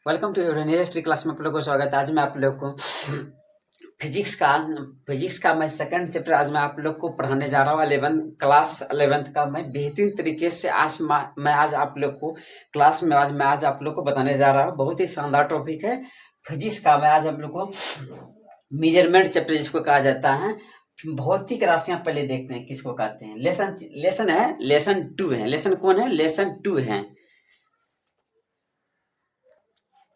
Welcome to your university class में आप लोगों को स्वागत है। आज मैं आप लोग को फिजिक्स का मैं सेकंड चैप्टर आज मैं आप लोग को पढ़ाने जा रहा हूँ। क्लास 11th का मैं बेहतरीन तरीके से मैं आज आप लोग को क्लास में आज आप लोग को बताने जा रहा हूँ। बहुत ही शानदार टॉपिक है फिजिक्स का। मैं आज आप लोग को मेजरमेंट चैप्टर जिसको कहा जाता है, भौतिक राशियां पहले देखते हैं किसको कहते हैं। लेसन 2 है। लेसन कौन है? लेसन 2 है।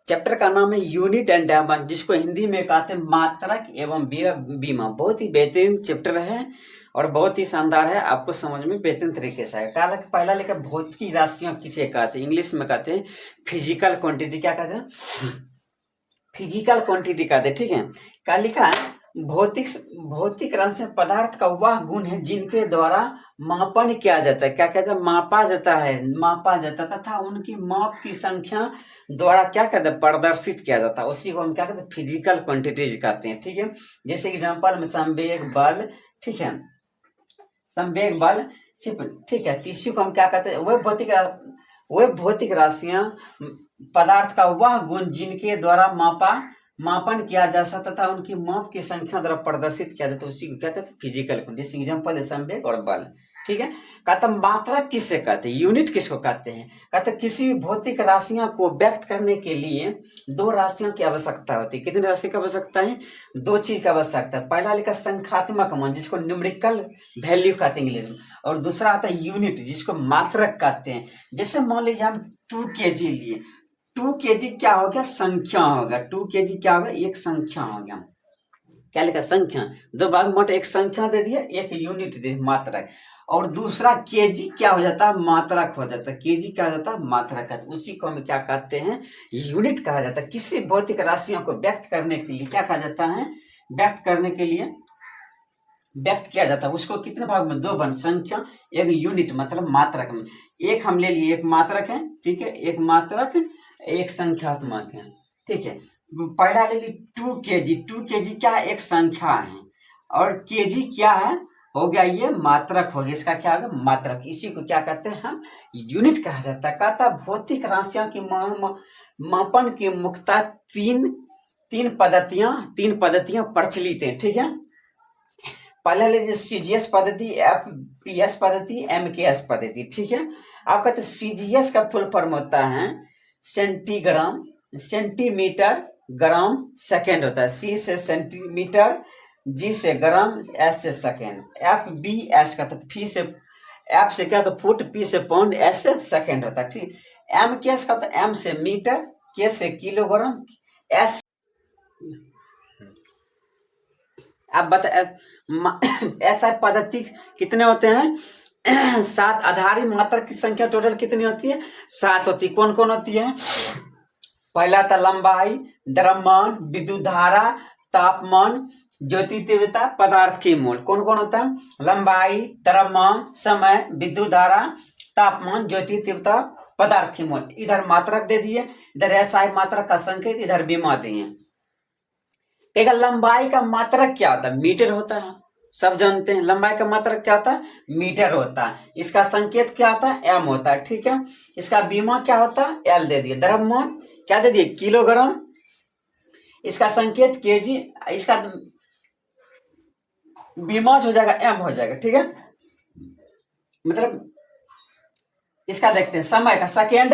चैप्टर का नाम है यूनिट एंड डायमेंशन, जिसको हिंदी में कहते हैं मात्रक एवं बीमा। बहुत ही बेहतरीन चैप्टर है और बहुत ही शानदार है, आपको समझ में बेहतरीन तरीके से आएगा। पहला लेकर भौतिक राशियां किसे कहते हैं? इंग्लिश में कहते हैं फिजिकल क्वांटिटी। क्या कहते हैं? फिजिकल क्वांटिटी कहते हैं। ठीक है, क्या लिखा है? भौतिक राशियां पदार्थ का वह गुण है जिनके द्वारा मापन किया जाता है। क्या कहते हैं? मापा जाता है तथा उनकी माप की संख्या द्वारा क्या कहते हैं? प्रदर्शित किया जाता है। उसी को हम क्या कहते हैं? फिजिकल क्वांटिटीज कहते हैं। ठीक है, जैसे एग्जांपल में संवेग बल। ठीक है, संवेग बल ठीक है। इसी को हम क्या कहते हैं? वह भौतिक राशियां पदार्थ का वह गुण जिनके द्वारा मापन किया जा सकता तथा उनकी माप की संख्या द्वारा प्रदर्शित किया जाता है, उसी को क्या कहते हैं? Physical quantity. जैसे एग्जांपल है संवेग और बल। ठीक है, कहता मात्रक किससे कहते हैं? यूनिट किसको कहते हैं? कहते किसी भी भौतिक राशियां को व्यक्त करने के लिए दो राशियों की आवश्यकता होती है। कितनी राशि की आवश्यकता है? दो चीज की आवश्यकता है। पहला लिखा संख्यात्मक मान, जिसको न्यूमेरिकल वैल्यू कहते हैं इंग्लिश में, और दूसरा आता है यूनिट, जिसको मात्रक कहते हैं। जैसे मान लीजिए हम 2 kg लिए, 2 kg क्या हो गया? संख्या होगा। 2 kg क्या होगा? एक संख्या हो गया। क्या लिखा? संख्या। दो भाग मोटे एक संख्या दे दिया, एक यूनिट दे मात्रक। और दूसरा केजी क्या हो जाता है? मात्रक हो जाता है। केजी क्या हो जाता है? मात्रक है। उसी को हम क्या कहते हैं? यूनिट कहा जाता है। किसी भौतिक राशियों को व्यक्त करने के लिए क्या कहा जाता है? व्यक्त करने के लिए व्यक्त किया जाता है। उसको कितने भाग में? दो भाग, संख्या एक यूनिट मतलब मात्रक में। एक हम ले लिए, एक मात्रक है। ठीक है, एक मात्रक एक संख्यात्मक है। ठीक है, पहला ले ली 2 kg। 2 kg क्या है? एक संख्या है। और केजी क्या है? हो गया ये मात्रक हो गया। इसका क्या होगा? मात्रक। इसी को क्या कहते हैं? हम यूनिट कहा जाता है। कहता भौतिक राशियों की मापन की मुख्यतः तीन पद्धतियां प्रचलित हैं। ठीक है, पहले लीजिए सीजीएस पद्धति, एफपीएस पद्धति, एमकेएस पद्धति। ठीक है, आप कहते हैं सीजीएस का फुल फॉर्म होता है सेंटीमीटर ग्राम सेकेंड होता है। सी से सेंटीमीटर, जी से ग्राम, एस से सेकेंड। एफ बी एस का तो फी से एफ से क्या? तो फुट, पी से पाउंड, एस से सेकेंड होता है। ठीक, एम केस का तो एम से मीटर, के से किलोग्राम, एस। आप बता ऐसा पद्धति कितने होते हैं? 7 आधारी मात्रक की संख्या टोटल कितनी होती है? 7 होती है। कौन कौन होती है? पहला था लंबाई, द्रव्यमान, विद्युत धारा, तापमान, ज्योति तीव्रता, पदार्थ की मोल। कौन कौन होता है? लंबाई, द्रव्यमान, समय, विद्युत धारा, तापमान, ज्योति तीव्रता, पदार्थ की मोल। इधर मात्रक दे दिए, इधर ऐसा मात्रक का संकेत, इधर बीमा दिए। एक लंबाई का मात्रक क्या होता है? मीटर होता है। सब जानते हैं लंबाई का मात्रक क्या होता है? मीटर होता है। इसका संकेत क्या होता है? एम होता है। ठीक है, इसका बीमा क्या होता है? एल दे दिए। द्रव्यमान क्या दे दिए? किलोग्राम। इसका संकेत केजी। इसका बीमा हो जाएगा एम हो जाएगा। ठीक है, मतलब इसका देखते हैं समय का सेकेंड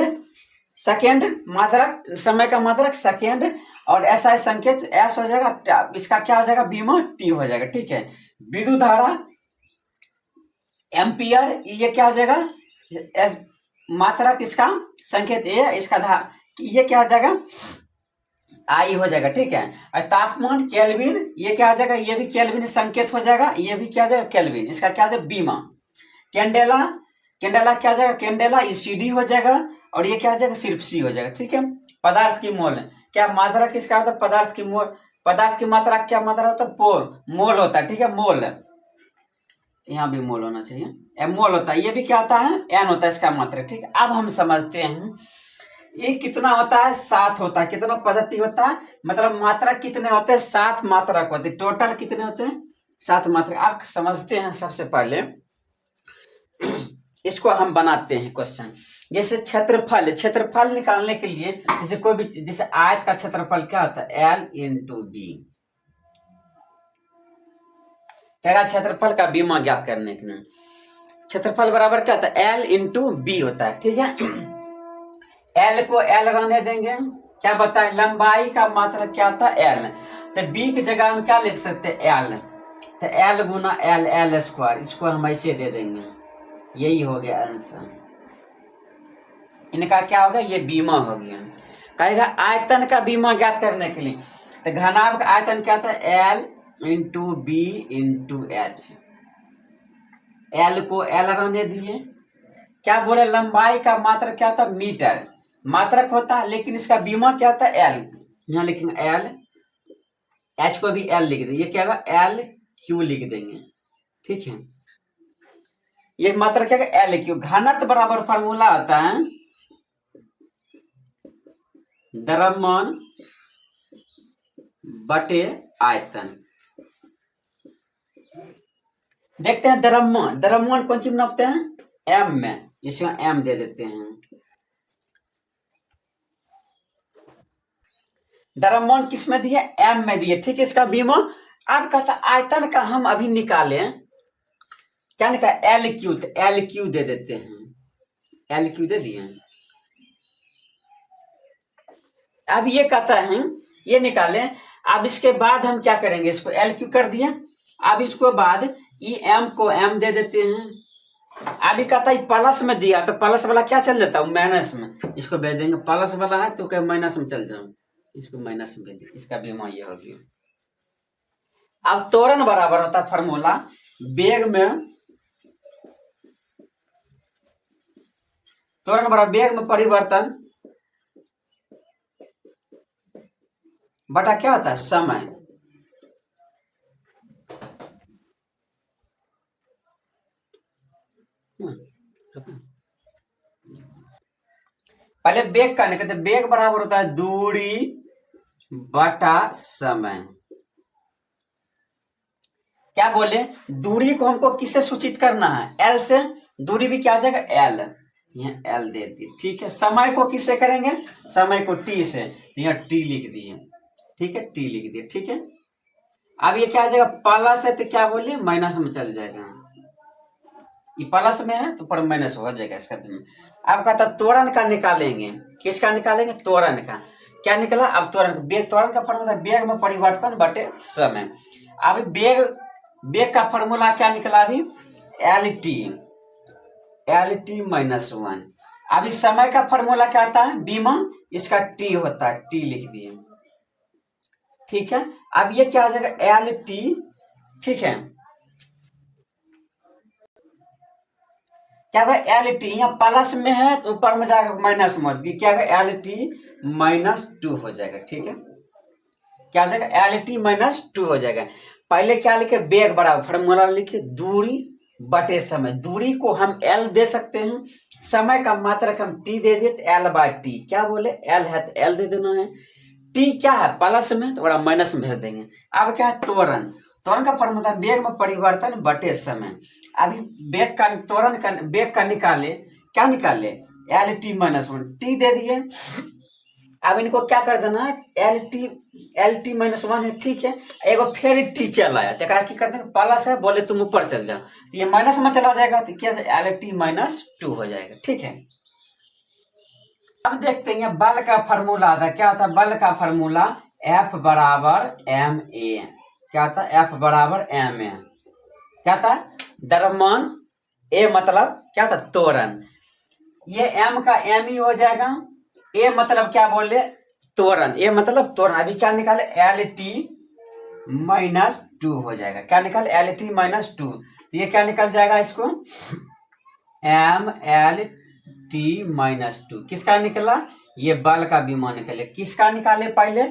मात्रक, समय का मात्रक सेकेंड, और ऐसा संकेत एस हो जाएगा। इसका क्या हो जाएगा? बीमा टी हो जाएगा। ठीक है, विद्युत धारा एम्पियर, ये क्या हो जाएगा? एस मात्रक, इसका संकेत ए, इसका ये क्या हो जाएगा? आई हो जाएगा। ठीक है, और तापमान केल्विन, ये क्या हो जाएगा? ये भी केल्विन संकेत हो जाएगा। ये भी क्या हो जाएगा? केल्विन। इसका क्या हो जाएगा? बीमा। कैंडेला क्या हो जाएगा? कैंडेला ईसीडी हो जाएगा, और ये क्या हो जाएगा? सिर्फ सी हो जाएगा। ठीक है, पदार्थ की मोल क्या मात्रा किसका होता है? पदार्थ की मोल। पदार्थ की मात्रा क्या मात्रा होता है? मोल होता है। ठीक है, मोल, यहाँ भी मोल होना चाहिए। मोल होता है। ये भी क्या होता है? एन होता है इसका मात्रा। ठीक है, अब हम समझते हैं ये कितना होता है? 7 होता है। कितना पद्धति होता है? मतलब मात्रा कितने होते हैं? 7 मात्रक होते हैं। टोटल कितने होते हैं? 7 मात्रक। आप समझते हैं, सबसे पहले इसको हम बनाते हैं क्वेश्चन। जैसे क्षेत्रफल, क्षेत्रफल निकालने के लिए जैसे कोई भी, जैसे आयत का क्षेत्रफल क्या होता है, L इंटू बी। क्या, क्षेत्रफल का बीमा ज्ञात करने के लिए क्षेत्रफल बराबर क्या होता है, L इंटू बी होता है, ठीक है। L को L रहने देंगे, क्या बताए, लंबाई का मात्रक क्या होता है, L। तो B की जगह हम क्या लिख सकते हैं, L। तो L गुना L, L स्क्वायर, इसको हम ऐसे दे देंगे, यही हो गया आंसर। इनका क्या होगा, ये बीमा हो गया। कहेगा आयतन का बीमा ज्ञात करने के लिए, तो घनाभ का आयतन क्या था, L into B into H. L को L रहने दिए, क्या बोले, लंबाई का मात्रक क्या था, मीटर मात्रक होता है, लेकिन इसका बीमा क्या था, L। यहाँ लिखेंगे L, H को भी L लिख देंगे, ये क्या होगा, L क्यू लिख देंगे, ठीक है। ये मात्रक क्या है, L क्यू। घनत्व बराबर फार्मूला आता है द्रव्यमान बटे आयतन। देखते हैं द्रव्यमान, द्रव्यमान कौन सी नापते हैं, एम में, इसमें एम दे देते हैं। द्रव्यमान किस में दिए, एम में दिए, ठीक है। इसका बीमा अब कहता आयतन का हम अभी निकाले, क्या निकाला, एल क्यू, तो एल क्यू दे देते हैं, एल क्यू दे दिए। अब ये कहता है ये निकाले, अब इसके बाद हम क्या करेंगे, इसको एल क्यू कर दिया, अब इसको बाद ई एम को एम दे देते हैं। अभी कहता है प्लस में दिया, तो प्लस वाला क्या चल जाता है, माइनस में, इसको भेज देंगे, प्लस वाला है तो क्या माइनस में चल जाऊं, इसको माइनस में भेज, इसका बीमा ये हो गया। अब त्वरण बराबर होता है फार्मूला वेग में, त्वरण बराबर वेग में परिवर्तन बटा क्या होता है, समय। पहले वेग का निकलते, वेग बराबर होता है दूरी बटा समय। क्या बोले, दूरी को हमको किससे सूचित करना है, एल से, दूरी भी क्या आ जाएगा, एल, यहाँ एल दे दिए, ठीक है। समय को किससे करेंगे, समय को टी से, तो यहाँ टी लिख दिए, ठीक है, टी लिख दिए, ठीक है। अब ये क्या आ जाएगा, प्लस है तो क्या बोलिए, माइनस में चल जाएगा, ये प्लस में है तो पर माइनस हो जाएगा इसका। अब कहता त्वरण का निकालेंगे, किसका निकालेंगे, त्वरण का। क्या निकला, अब त्वरण, वेग, त्वरण का फॉर्मूला वेग में परिवर्तन बटे समय। अब वेग, वेग का फॉर्मूला क्या निकला अभी, L T, L T minus one. अभी समय का फॉर्मूला क्या आता है, बीमा, इसका टी होता है, टी लिख दिए, ठीक है। अब ये क्या हो जाएगा, एल टी, ठीक है। क्या होगा, एल टी, यहाँ प्लस में है तो ऊपर में जाकर माइनस मत, क्या होगा, एल टी माइनस टू हो जाएगा, ठीक है। क्या हो जाएगा, एल टी माइनस टू हो जाएगा। पहले क्या लिखे, वेग बराबर, फॉर्मूला लिखे दूरी बटे समय, दूरी को हम एल दे सकते हैं, समय का मात्रक हम टी दे दिए, तो एल बाय टी, क्या बोले, एल है तो एल दे देना है, टी क्या है प्लस में तो बड़ा माइनस में भेज देंगे। अब क्या है, त्वरण, त्वरण का फॉर्मूला वेग में परिवर्तन बटे समय। अभी वेग का त्वरण का, वेग का निकाले, क्या निकाले, L T minus one, T दे दिए। अब इनको क्या कर देना है, एल टी माइनस वन है, ठीक है। एगो फिर टी चल आया, तो की कर देंगे, प्लस है, बोले तुम ऊपर चल जाओ, तो ये माइनस में चला जाएगा, तो क्या एल टी माइनस टू हो जाएगा, ठीक है। अब देखते हैं बल का फॉर्मूला आता है, क्या होता है बल का फॉर्मूला, एफ बराबर एम ए, क्या होता है, एफ बराबर एम ए, क्या होता है, द्रव्यमान, ए मतलब क्या होता है, त्वरण, ये एम का एम ही हो जाएगा, ए मतलब क्या बोले, त्वरण, ए मतलब त्वरण। अभी क्या निकाले, एल टी माइनस टू हो जाएगा, क्या निकाले, एल टी माइनस टू, तो ये क्या निकल जाएगा, इसको M L T minus two, किसका निकला, ये बल का बीमा निकले, किसका निकाले, पहले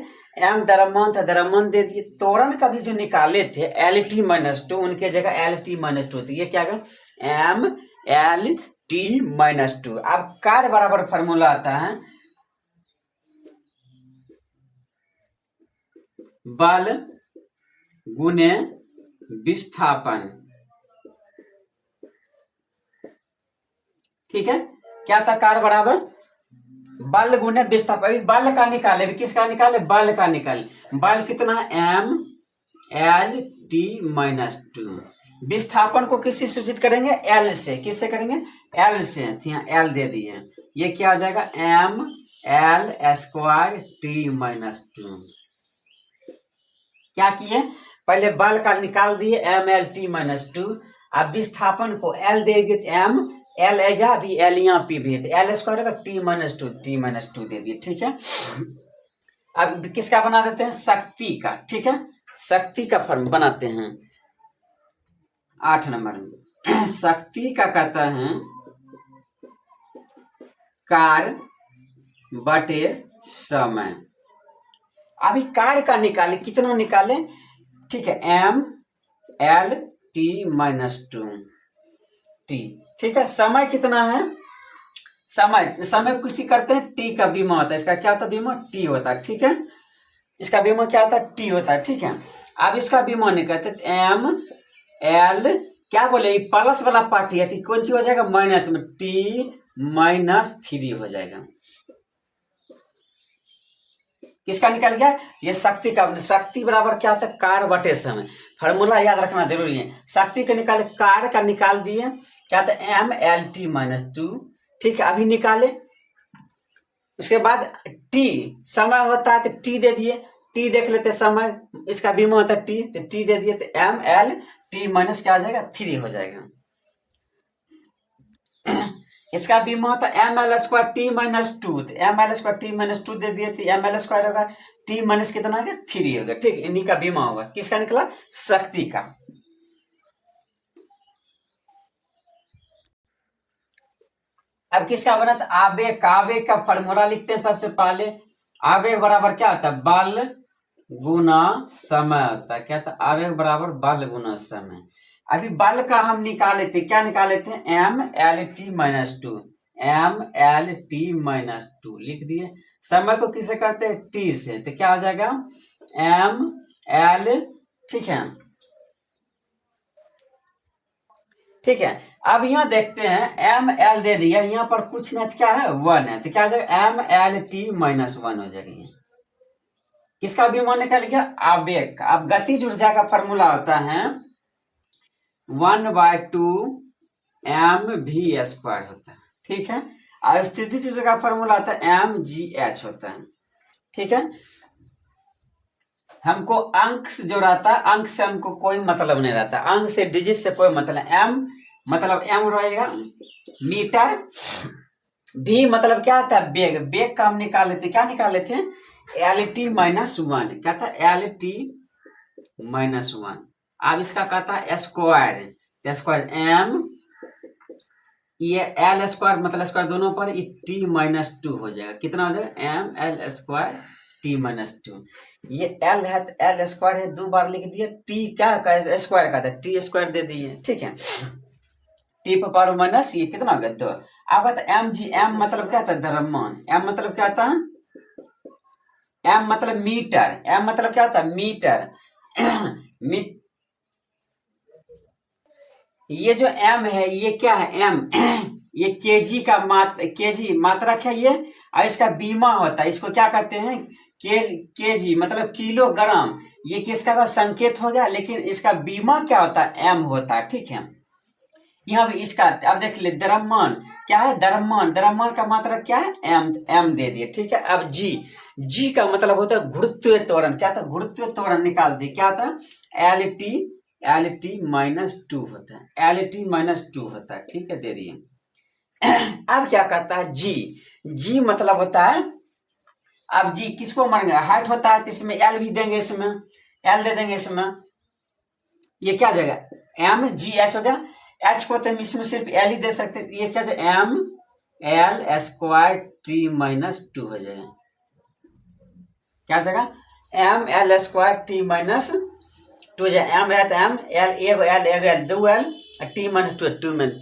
एम द्रव्यमान था, द्रव्यमान दे दिए, त्वरण का भी जो निकाले थे एल टी माइनस टू, उनके जगह एल टी माइनस टू, तो ये क्या है, M L T minus two. अब कार्य बराबर फॉर्मूला आता है बल गुने विस्थापन, ठीक है। क्या था, कार बराबर बल गुने विस्थापन। अभी बल का निकाले, अभी किसका निकाले, बल का निकाले। बल कितना है, M L T minus two. विस्थापन को किससे सूचित करेंगे, एल से। किससे करेंगे, एल से। यहाँ एल दे दिए, ये क्या हो जाएगा, M L square T minus two. क्या किए, पहले बल का निकाल दिए M L T minus two. अब विस्थापन को एल दे दिए, एम एल एजा भी एल यहाँ पी भी है, L square T minus two, T minus two दे दिए। ठीक है, अब किसका बना देते हैं, शक्ति का। ठीक है, शक्ति का फॉर्म बनाते हैं 8 नंबर में। शक्ति का कहता है कार्य बटे समय। अभी कार्य का निकाले, कितना निकाले, ठीक है, M L T minus two T. ठीक है, समय कितना है, समय किसी करते हैं टी का बीमा होता है, इसका क्या होता है, बीमा टी होता है। ठीक है, इसका बीमा क्या होता है, टी होता है। ठीक है, अब इसका बीमा नहीं कहते, एम एल क्या बोले, प्लस वाला पार्ट है, कौन सी हो जाएगा, माइनस में, टी माइनस 3 हो जाएगा। किसका निकल गया, ये शक्ति का। शक्ति बराबर क्या होता है, कार्य बटे समय। फॉर्मूला याद रखना जरूरी है। शक्ति का निकाले, कार्य का निकाल दिए, क्या होता है, M L T minus two. ठीक है, अभी निकाले, उसके बाद टी समय होता है तो टी दे दिए, टी देख लेते समय, इसका बीमा होता है टी, तो टी दे दिए, तो एम एल टी माइनस क्या हो जाएगा, 3 हो जाएगा। इसका बीमा होता है M L square T minus two, तो M L square T minus two दे दिए, तो एम एल स्क्वायर होगा टी माइनस कितना होगा, 3 होगा। ठीक, इन्हीं का बीमा होगा। किसका निकला, शक्ति का। अब किसका बना था, आवेग का। आवेग का फॉर्मूला लिखते हैं सबसे पहले। आवेग बराबर क्या होता है, बल गुना समय होता है। क्या था, आवेग बराबर बल गुना समय। अभी बल का हम निकाले थे, क्या निकाले थे, M L T minus two, M L T minus two लिख दिए। समय को किसे करते हैं, टी से, तो क्या हो जाएगा, एम एल। ठीक है, ठीक है, अब यहाँ देखते हैं एम एल दे दिया, यहाँ पर कुछ नहीं, क्या है, 1 है, तो क्या हो जाएगा, एम एल टी माइनस 1 हो जाएगी। किसका विमान निकल गया, आवेग का। अब गतिज ऊर्जा का फॉर्मूला होता है 1/2 एम वी स्क्वायर होता है। ठीक है, और स्थितिज ऊर्जा का फॉर्मूला होता है एम जी एच होता है। ठीक है, हमको अंक से जो रहता है, अंक से हमको कोई मतलब नहीं रहता, अंक से डिजिट से कोई मतलब। एम मतलब एम रहेगा मीटर, भी मतलब क्या होता है, बेग। बेग का हम निकाल लेते, क्या निकाल लेते हैं, एल टी माइनस 1। क्या था, एल टी माइनस 1। अब इसका कहता है स्क्वायर, स्क्वायर एम, ये एल स्क्वायर मतलब स्क्वायर दोनों पर, टी माइनस 2 हो जाएगा। कितना हो जाएगा, M L square T minus 2। ये एल है तो एल स्क्वायर है, 2 बार लिख दिए। टी क्या का स्क्वायर का था, टी स्क्वायर दे दिए। ठीक है, टी पर पावर माइनस ये कितना हो गया, 2। अब कहता एम जी, एम मतलब क्या था, द्रव्यमान। एम मतलब क्या था, एम मतलब मीटर। एम मतलब क्या होता है, मीटर। ये जो एम है, ये क्या है, एम ये केजी का केजी मात्रक है ये, और इसका बीमा होता है, इसको क्या कहते हैं, केजी मतलब किलोग्राम। ये किसका का संकेत हो गया, लेकिन इसका बीमा क्या होता है, एम होता है। ठीक है, यहाँ भी इसका, अब देख ले, द्रव्यमान क्या है, द्रव्यमान, द्रव्यमान का मात्रा क्या है, एम, एम दे दिए। ठीक है, अब जी, जी का मतलब होता है गुरुत्व त्वरण। क्या था, गुरुत्व त्वरण निकाल दिए, क्या होता है, L T, L T minus 2 होता है, एल टी माइनस 2 होता है। ठीक है, दे दिए। अब क्या कहता है, जी, जी मतलब होता है, अब जी किसको मानेंगे, हाइट होता है, तो इसमें एल भी देंगे, इसमें एल दे देंगे, इसमें ये क्या हो जाएगा, एम जी एच हो गया। एच को तो हम इसमें सिर्फ एल ही दे सकते, ये क्या जाए, M L square T minus 2 हो जाएगा। क्या जगह, M L square T minus 2 M है तो एम, एल एगो एल, एगो एल, 2 एल, टी माइनस 2,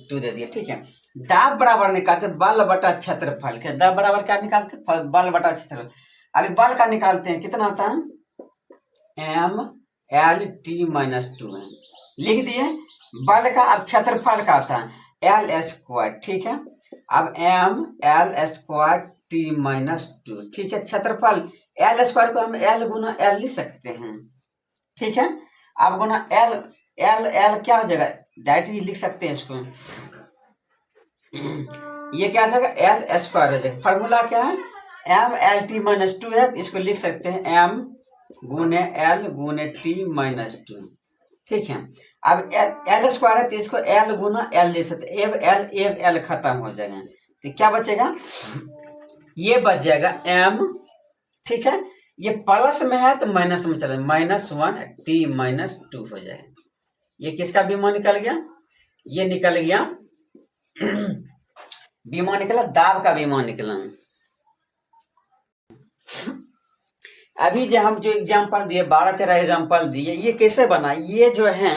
2 दे दिए। ठीक है, दाब बराबर निकालते बल बटा क्षेत्रफल के। दाब बराबर क्या निकालते, बल बटा क्षेत्रफल। अभी बल का निकालते हैं, कितना होता है, एम एल टी माइनस 2 है, लिख दिए। बल का अब क्षेत्रफल का होता है एल स्क्वायर। ठीक है, अब M L square T minus two, ठीक है। क्षेत्रफल एल स्क्वायर को हम एल गुना एल लिख सकते हैं, ठीक है। अब गुना एल, एल एल क्या हो जाएगा, डायरेक्टली लिख सकते हैं इसको, ये क्या हो जाएगा, एल स्क्वायर हो जाएगा। फॉर्मूला क्या है, M L T minus two है, इसको लिख सकते हैं एम गुने एल गुने टी माइनस टू, ठीक है। अब एल स्क्वायर है तो इसको एल गुना एल लिख सकते, एक एल खत्म हो जाएगा, तो क्या बचेगा, ये बच जाएगा एम, ठीक है। ये प्लस में है तो माइनस में चले, minus one T minus to हो जाएगा। ये किसका बीमा निकल गया, ये निकल गया बीमा निकला, दाब का बीमा निकला। अभी जो हम जो एग्जाम्पल दिए 12-13 एग्जाम्पल दिए, ये कैसे बना, ये जो है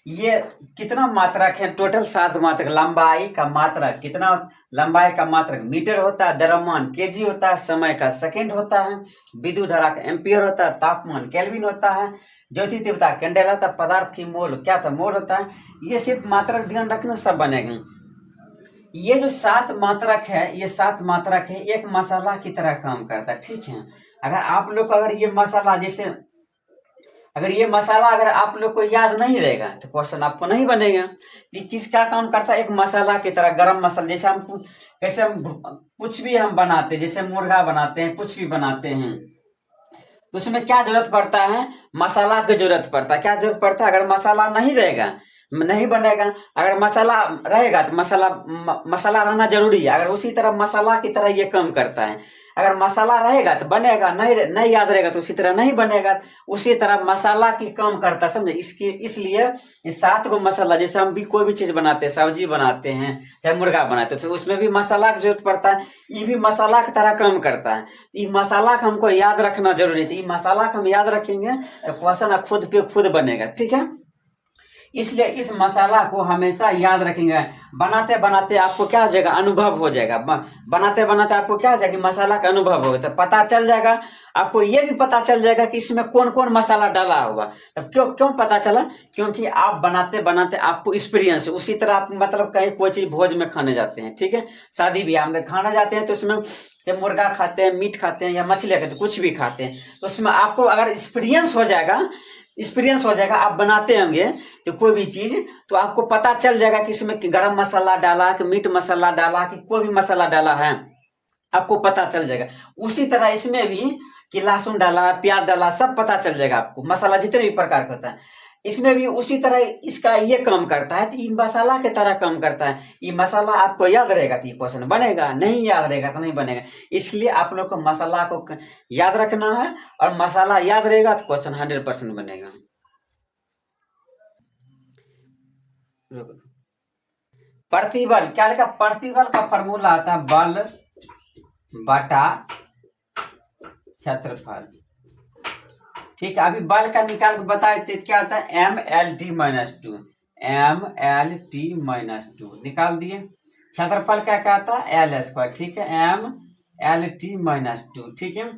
ये कितना मात्रक है, टोटल 7 मात्रक। लंबाई का मात्रक कितना, लंबाई का मात्रक मीटर होता है, द्रव्यमान केजी होता है, समय का सेकंड होता है, विद्युत धारा का एम्पियर होता है, तापमान केल्विन होता है, ज्योति तीव्रता कैंडल होता है, पदार्थ की मोल क्या था, मोल होता है। ये सिर्फ मात्रक ध्यान रखना, सब बनेगा। ये जो 7 मात्रक है, ये 7 मात्रक है, एक मसाला की तरह काम करता है, ठीक है। अगर आप लोग को अगर ये मसाला जैसे, अगर ये मसाला अगर आप लोग को याद नहीं रहेगा तो क्वेश्चन आपको नहीं बनेगा। ये किसका काम करता है, एक मसाला की तरह, गरम मसाला जैसे हम कैसे हम कुछ भी हम बनाते हैं, जैसे मुर्गा बनाते हैं, कुछ भी बनाते हैं, तो उसमें क्या जरूरत पड़ता है, मसाला की जरूरत पड़ता है। क्या जरूरत पड़ता है, अगर मसाला नहीं रहेगा नहीं बनेगा, अगर मसाला रहेगा तो मसाला रहना जरूरी है। अगर उसी तरह मसाला की तरह ये काम करता है, अगर मसाला रहेगा तो बनेगा, नहीं याद रहेगा तो उसी तरह नहीं बनेगा। उसी तरह मसाला की काम करता, समझे। इसलिए 7 को मसाला, जैसे हम भी कोई भी चीज बनाते हैं, सब्जी बनाते हैं चाहे मुर्गा बनाते हैं, तो उसमें भी मसाला की जरूरत पड़ता है। ये भी मसाला की तरह काम करता है। ये मसाला का हमको याद रखना जरूरी है। ये मसाला का हम याद रखेंगे तो क्वेश्चन खुद पे खुद बनेगा, ठीक है। इसलिए इस मसाला को हमेशा याद रखेंगे। बनाते बनाते आपको क्या हो जाएगा, अनुभव हो जाएगा। बनाते बनाते आपको क्या हो जाएगा, मसाला का अनुभव होगा, तो पता चल जाएगा आपको। ये भी पता चल जाएगा कि इसमें कौन कौन मसाला डाला होगा। तब क्यों पता चला, क्योंकि आप बनाते बनाते आपको एक्सपीरियंस। उसी तरह आप मतलब कहीं कोई चीज भोज में खाने जाते हैं, ठीक है, शादी ब्याह में खाना जाते हैं, तो उसमें जब मुर्गा खाते हैं, मीट खाते हैं या मछली खाते हैं, कुछ भी खाते हैं, तो उसमें आपको अगर एक्सपीरियंस हो जाएगा, आप बनाते होंगे तो कोई भी चीज, तो आपको पता चल जाएगा कि इसमें गरम मसाला डाला कि मीट मसाला डाला कि कोई भी मसाला डाला है, आपको पता चल जाएगा। उसी तरह इसमें भी कि लहसुन डाला, प्याज डाला, सब पता चल जाएगा आपको। मसाला जितने भी प्रकार का होता है, इसमें भी उसी तरह इसका ये काम करता है। तो ये मसाला की तरह काम करता है। ये मसाला आपको याद रहेगा तो ये क्वेश्चन बनेगा, नहीं याद रहेगा तो नहीं बनेगा। इसलिए आप लोग को मसाला को याद रखना है, और मसाला याद रहेगा तो क्वेश्चन 100% बनेगा। प्रतिबल क्या लिखा, प्रतिबल का फॉर्मूला आता है बल बटा क्षेत्रफल, ठीक है। अभी बल का निकाल के बताए थे, क्या होता है, M L T minus two, M L T minus two निकाल दिए। क्षेत्रफल क्या कहता है, एल स्क्वायर, ठीक है, M L T minus two, ठीक है।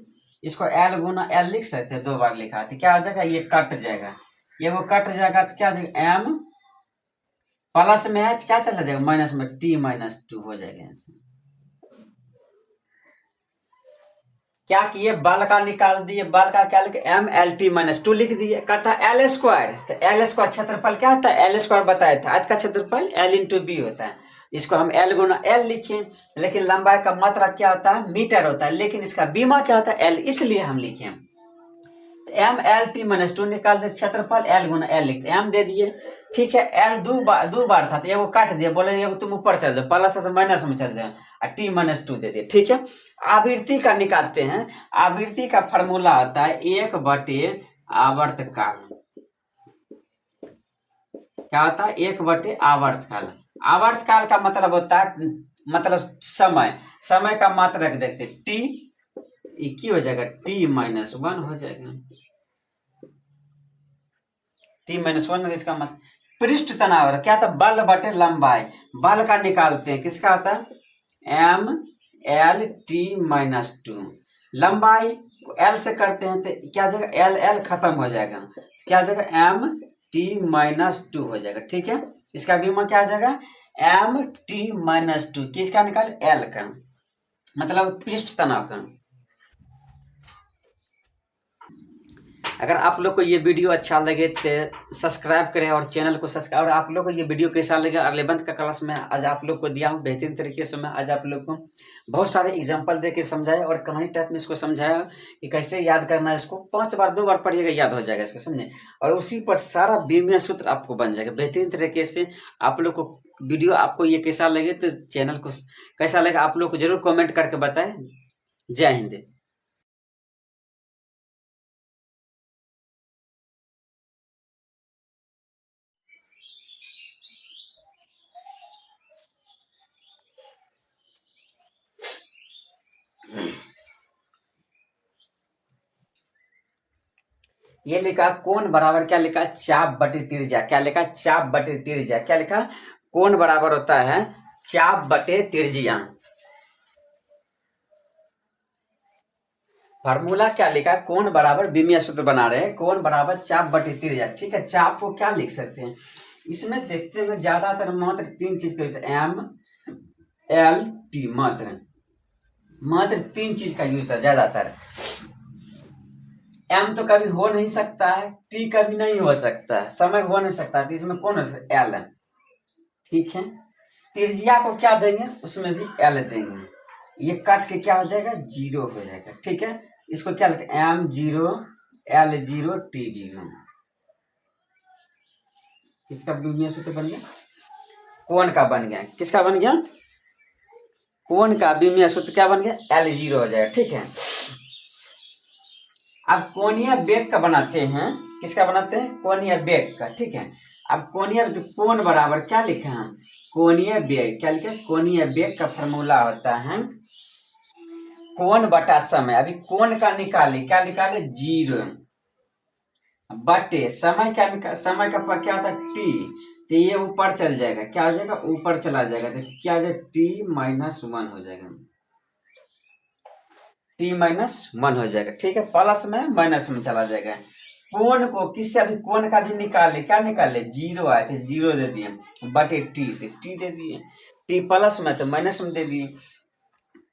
इसको एल गुना एल लिख सकते हैं, 2 बार लिखा, तो क्या हो जाएगा, ये कट जाएगा, ये वो कट जाएगा, तो क्या हो जाएगा, एम प्लस में है तो क्या चला जाएगा, माइनस में, टी माइनस टू हो जाएगा। क्या किए, बल का निकाल दिए, बल का क्या लिखे, M L T minus two लिख दिए। कहता एल स्क्वायर, तो एल स्क्वायर क्षेत्रफल क्या होता है, एल स्क्वायर बताया था, आज का क्षेत्रफल एल इंटू बी होता है। इसको हम एल गुना एल लिखे, लेकिन लंबाई का मात्रक क्या होता है, मीटर होता है, लेकिन इसका बीमा क्या होता है, एल, इसलिए हम लिखे M L T minus two निकाल दे, क्षेत्रफल एल गुना एल लिखते, एम दे दिए, ठीक है। एल दो बार था तो एगो काट दिया, बोले एगो तुम ऊपर चल जाओ, प्लस है तो माइनस में चल जाओ, और टी माइनस टू दे दिए, ठीक है। आवृत्ति का निकालते हैं। आवृत्ति का फॉर्मूला आता है 1/, आवर्तकाल। क्या होता है, 1/, आवर्तकाल। आवर्तकाल का मतलब होता है, मतलब समय का मात्रक देखते, टी की हो जाएगा, टी माइनस 1 हो जाएगा, टी माइनस 1। इसका मतलब पृष्ठ तनाव क्या था, बल बटे लंबाई। बल का निकालते हैं, किसका होता है, M L T minus two. लंबाई को एल से करते हैं तो क्या हो जाएगा, एल एल खत्म हो जाएगा, क्या हो जाएगा, एम टी माइनस टू हो जाएगा, ठीक है। इसका बीमा क्या हो जाएगा, एम टी माइनस टू, किसका निकाल, एल का, मतलब पृष्ठ तनाव का। अगर आप लोग को ये वीडियो अच्छा लगे तो सब्सक्राइब करें और चैनल को सब्सक्राइब। और आप लोग को ये वीडियो कैसा लगे, 11th का क्लास में आज आप लोग को दिया हूँ बेहतरीन तरीके से। मैं आज आप लोग को बहुत सारे एग्जांपल दे के समझाया और कहानी टाइप में इसको समझाया कि कैसे याद करना है। इसको 5 बार 2 बार पढ़िएगा, याद हो जाएगा इसको, समझे। और उसी पर सारा बीमिया सूत्र आपको बन जाएगा बेहतरीन तरीके से। आप लोग को वीडियो आपको ये कैसा लगे तो चैनल को कैसा लगे आप लोग को जरूर कॉमेंट करके बताएं। जय हिंद। ये लिखा कोण बराबर, क्या लिखा, चाप बटे त्रिज्या। क्या लिखा, चाप बटे त्रिज्या। क्या लिखा, कोण बराबर होता है चाप बटे त्रिज्या। फार्मूला क्या लिखा है, कोण बराबर, बीमिया सूत्र बना रहे हैं, कोण बराबर चाप बटे त्रिज्या। ठीक है, चाप को क्या लिख सकते हैं इसमें, देखते हैं ज्यादातर मात्र 3 चीज का, एम एल टी, मात्र 3 चीज का यूज होता है ज्यादातर। एम तो कभी हो नहीं सकता है, टी कभी नहीं हो सकता है, समय हो नहीं सकता, तो इसमें कौन हो सकता है, एल है। ठीक है, त्रिज्या को क्या देंगे, उसमें भी एल देंगे। ये काट के क्या हो जाएगा, 0 हो जाएगा। ठीक है, इसको क्या लिखें, एम 0 एल 0 टी 0। किसका बीमिया सूत्र बन गया, कोण का बन गया। किसका बन गया, कोण का बीमिया सूत्र क्या बन गया, एल 0 हो जाएगा। ठीक है, अब कोणीय वेग का बनाते हैं, किसका बनाते हैं, कोणीय वेग का। ठीक है, अब कोणीय तो कोण बराबर क्या लिखे हम, कोणीय वेग। क्या लिखे, कोणीय वेग का फॉर्मूला होता है कोण बटा समय। अभी कोण का निकाले, क्या निकाले, 0 बटे समय, क्या समय का पर क्या होता है, टी, तो ये ऊपर चल जाएगा, क्या हो जाएगा, ऊपर चला जाएगा, तो क्या हो जाएगा, t-1 हो जाएगा, t-1 हो जाएगा। ठीक है, प्लस में माइनस में चला जाएगा। कोण को किससे, अभी कोण का भी निकाले, क्या निकाले, 0 आए थे, 0 दे दिए, बटे टी, तो टी दे दिए, टी प्लस में तो माइनस में दे दिए।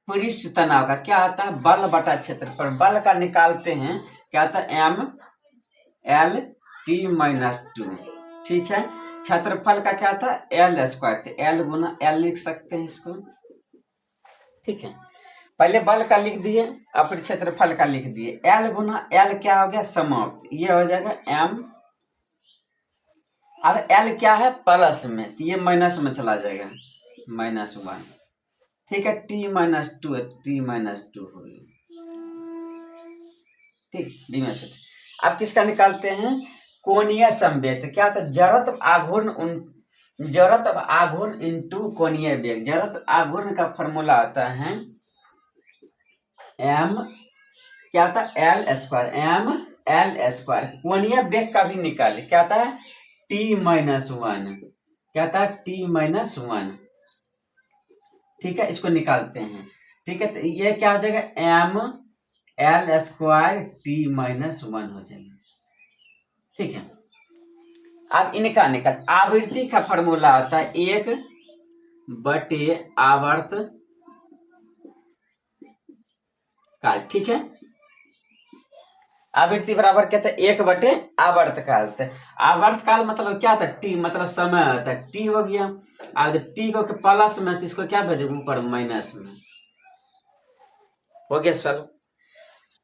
पृष्ठ तनाव का क्या होता है, बल बटा क्षेत्रफल। बल का निकालते हैं, क्या होता है, एम एल t-2। ठीक है, क्षेत्रफल का क्या था, एल स्क्वायर, तो एल गुना एल लिख सकते हैं इसको। ठीक है, पहले बल का लिख दिए, अब फिर क्षेत्रफल का लिख दिए, एल गुना एल क्या हो गया, समाप्त, ये हो जाएगा एम। अब एल क्या है, प्लस में, तो ये माइनस में चला जाएगा, -1। ठीक है, t-2 t-2 हो गया। ठीक, अब किसका निकालते हैं, कोणीय संवेग। क्या था, जड़त्व आघूर्ण जड़त्व आघूर्ण इंटू कोणीय वेग। जड़त्व आघूर्ण का फॉर्मूला आता है एम, क्या था, L square, M L square. कोणीय वेग का भी निकाले, क्या था, t-1, क्या था, t-1। ठीक है, इसको निकालते हैं। ठीक है, तो ये क्या हो जाएगा, एम एल स्क्वायर t-1 हो जाएगा। ठीक है, अब इनका निकाल, आवृत्ति का फॉर्मूला होता है 1 बटे आवर्त काल। ठीक है, आवृत्ति बराबर क्या था, 1 बटे आवर्त काल। आवर्त काल मतलब क्या था, टी, मतलब समय होता है, टी हो गया। अब टी को प्लस में, तो इसको क्या भेजे, ऊपर माइनस में हो गया सर।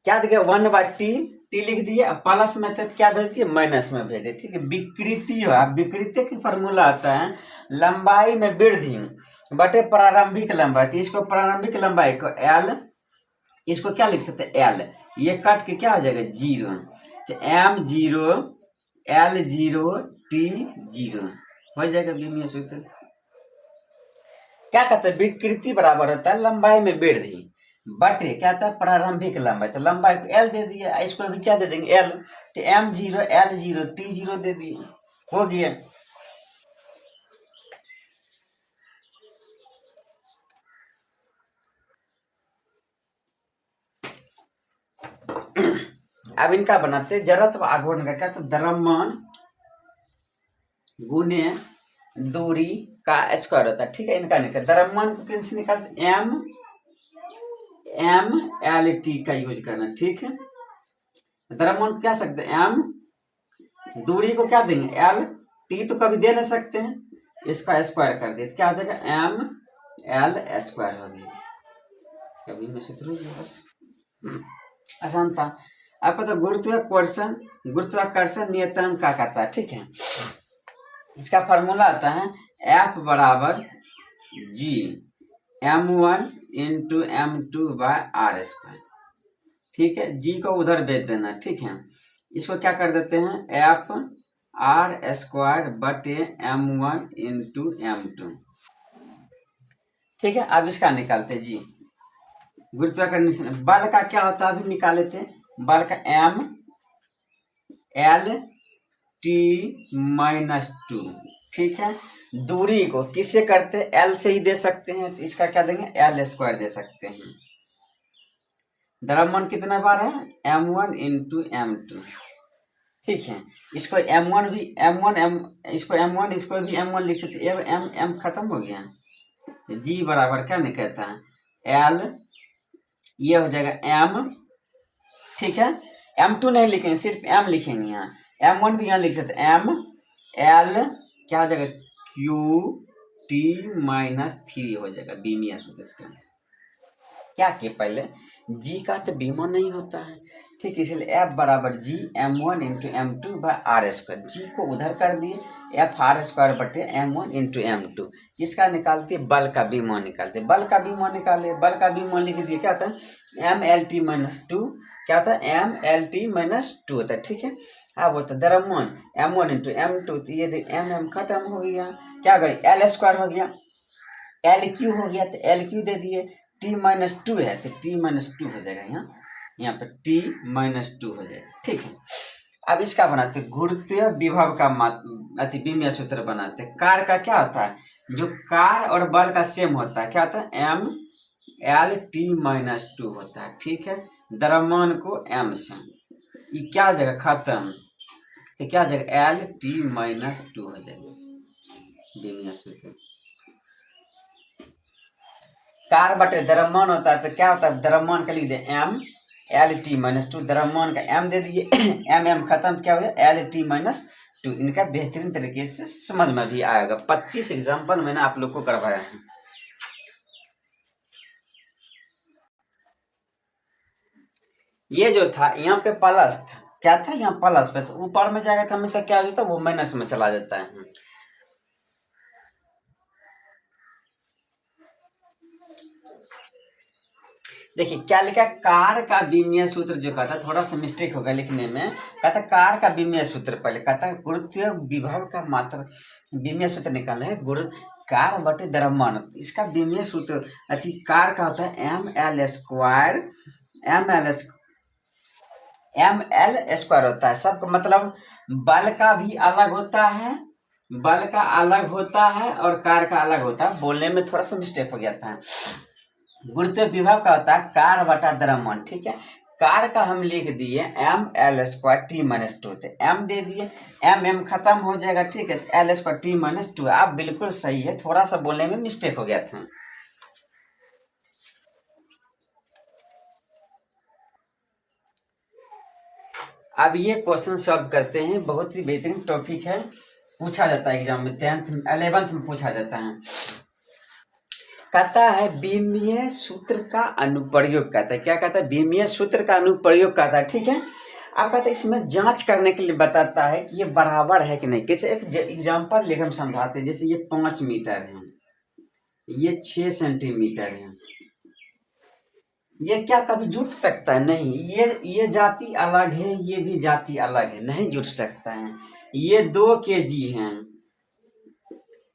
क्या देखिए, 1 बाय टी, टी लिख दिए, अब प्लस में थे तो क्या भेज दिए, माइनस में भेज दिए। ठीक है, विकृति हो, विकृति की फॉर्मूला आता है लंबाई में वृद्धि बटे प्रारंभिक लंबाई। तो इसको प्रारंभिक लंबाई को एल, इसको क्या लिख सकते हैं, एल, ये काट के क्या हो जाएगा, 0, तो एम 0 एल 0 टी 0 हो जाएगा बीमिया सूत्र। क्या कहते हैं, विकृति बराबर होता है लंबाई में वृद्धि बटे क्या था, प्रारंभिक लंबाई। तो लंबाई को एल दे दिया, इसको भी क्या दे देंगे, एल, तो एम 0 एल 0 टी 0 दे दिए, हो गया। अब इनका बनाते जड़त्व आघूर्ण का, क्या था, द्रव्यमान गुने दूरी का स्क्वायर होता है, ठीक है। इनका निकल द्रव्यमान को किससे निकालते, MLT का यूज करना, ठीक है। द्रव्यमान क्या सकते हैं, m, दूरी को क्या देंगे LT, तो कभी दे नहीं सकते हैं, इसका स्क्वायर कर दिए तो क्या हो जाएगा ML स्क्वायर हो गया। कभी में सूत्र बस आसान था। आपको तो गुरुत्वाकर्षण नियतांक का कहता है, ठीक है। इसका फॉर्मूला आता है F बराबर G M1 into M2/R square, ठीक है। जी को उधर भेज देना, ठीक है। इसको क्या कर देते हैं FR स्क्वायर बटे M1 इंटू M2, ठीक है। अब इसका निकालते जी गुरुत्वाकर्षण बल का क्या होता है, अभी निकाले थे। बल का MLT-2, ठीक है। दूरी को किससे करते हैं, L से ही दे सकते हैं, तो इसका क्या देंगे L स्क्वायर दे सकते हैं। द्रव्यमान कितना बार है M1 इंटू M2, ठीक है। इसको M1 भी इसको M1 इसको भी M1 लिख सकते, M खत्म हो गया। जी बराबर क्या निकलता है L, ये हो जाएगा M, ठीक है। M2 नहीं लिखेंगे, सिर्फ M लिखेंगे यहाँ। M1 भी यहाँ लिख सकते ML क्या हो जाएगा QT-3 हो जाएगा, बीमीय सूत्र इसका। क्या कि पहले G का तो बीमा नहीं होता है, ठीक, इसलिए F बराबर G M1 into M2/R square. जी को उधर कर दिए, FR स्क्वायर बटे M1 इंटू M2। इसका निकालते बल का बीमा निकालते, बल का बीमा निकाले, बल का बीमा लिख दिए, क्या होता है MLT-2, क्या होता है MLT-2 होता है, ठीक है। अब होता है द्रव्यमान M1 इंटू M2, तो ये M खत्म हो गया, क्या गई L स्क्वायर हो गया, LQ हो गया, तो LQ दे दिए। T-2 है तो T-2 हो जाएगा, यहाँ पे T-2 हो जाएगा, ठीक है। अब इसका बनाते गुरुत्वीय विभव का बीमीय सूत्र बनाते। कार का क्या होता है, जो कार और बल का सेम होता है, क्या होता है MLT-2 होता है, ठीक है। द्रव्यमान को M से, ये क्या हो जाएगा खत्म, तो क्या हो जाएगा LT-2 हो जाएगा बीमीय सूत्र। कार बटे द्रव्यमान होता है, तो क्या होता है द्रव्यमान का लिख दे MLT-2, द्रव्यमान का M दे दिए M खत्म, क्या हो गया LT-2। इनका बेहतरीन तरीके से समझ में भी आएगा। 25 एग्जाम्पल मैंने आप लोग को करवाया है। ये जो था यहाँ पे प्लस था, क्या था यहाँ प्लस पे, तो ऊपर में जाएगा तो हमेशा क्या हो जाता है वो माइनस में चला जाता है। देखिए क्या लिखा, कार का बीमीय सूत्र जो कहता, थोड़ा सा मिस्टेक होगा लिखने में, कहता कार का बीमीय सूत्र, पहले कहता गुरुत्वीय विभव का मात्रा बीमीय सूत्र निकालना है, कार बटे द्रव्यमान, इसका बीमीय सूत्र अति कार का होता है ML स्क्वायर होता है। सबका मतलब बल का भी अलग होता है, बल का अलग होता है और कार का अलग होता है, बोलने में थोड़ा सा मिस्टेक हो गया था। गुरुत्वीय विभव का होता है कार बटा द्रव्यमान, ठीक है। कार का हम लिख दिए ML स्क्वायर T-2, तो M दे दिए, M खत्म हो जाएगा, ठीक है। तो L स्क्वायर T-2, आप बिल्कुल सही है, थोड़ा सा बोलने में मिस्टेक हो गया था। अब ये क्वेश्चन सॉल्व करते हैं, बहुत ही बेहतरीन टॉपिक है, पूछा जाता है एग्जाम में, 11th में पूछा जाता है। कहता है बीमीय सूत्र का अनुप्रयोग, कहता है क्या कहता है बीमीय सूत्र का अनुप्रयोग कहता है, ठीक है। अब कहता है इसमें जांच करने के लिए बताता है कि ये बराबर है कि नहीं। कैसे, एक एग्जांपल लेकर हम समझाते हैं। जैसे ये 5 मीटर है, ये 6 सेंटीमीटर है, ये क्या कभी जुट सकता है, नहीं। ये जाति अलग है, ये भी जाति अलग है, नहीं जुट सकता है। ये 2 kg है,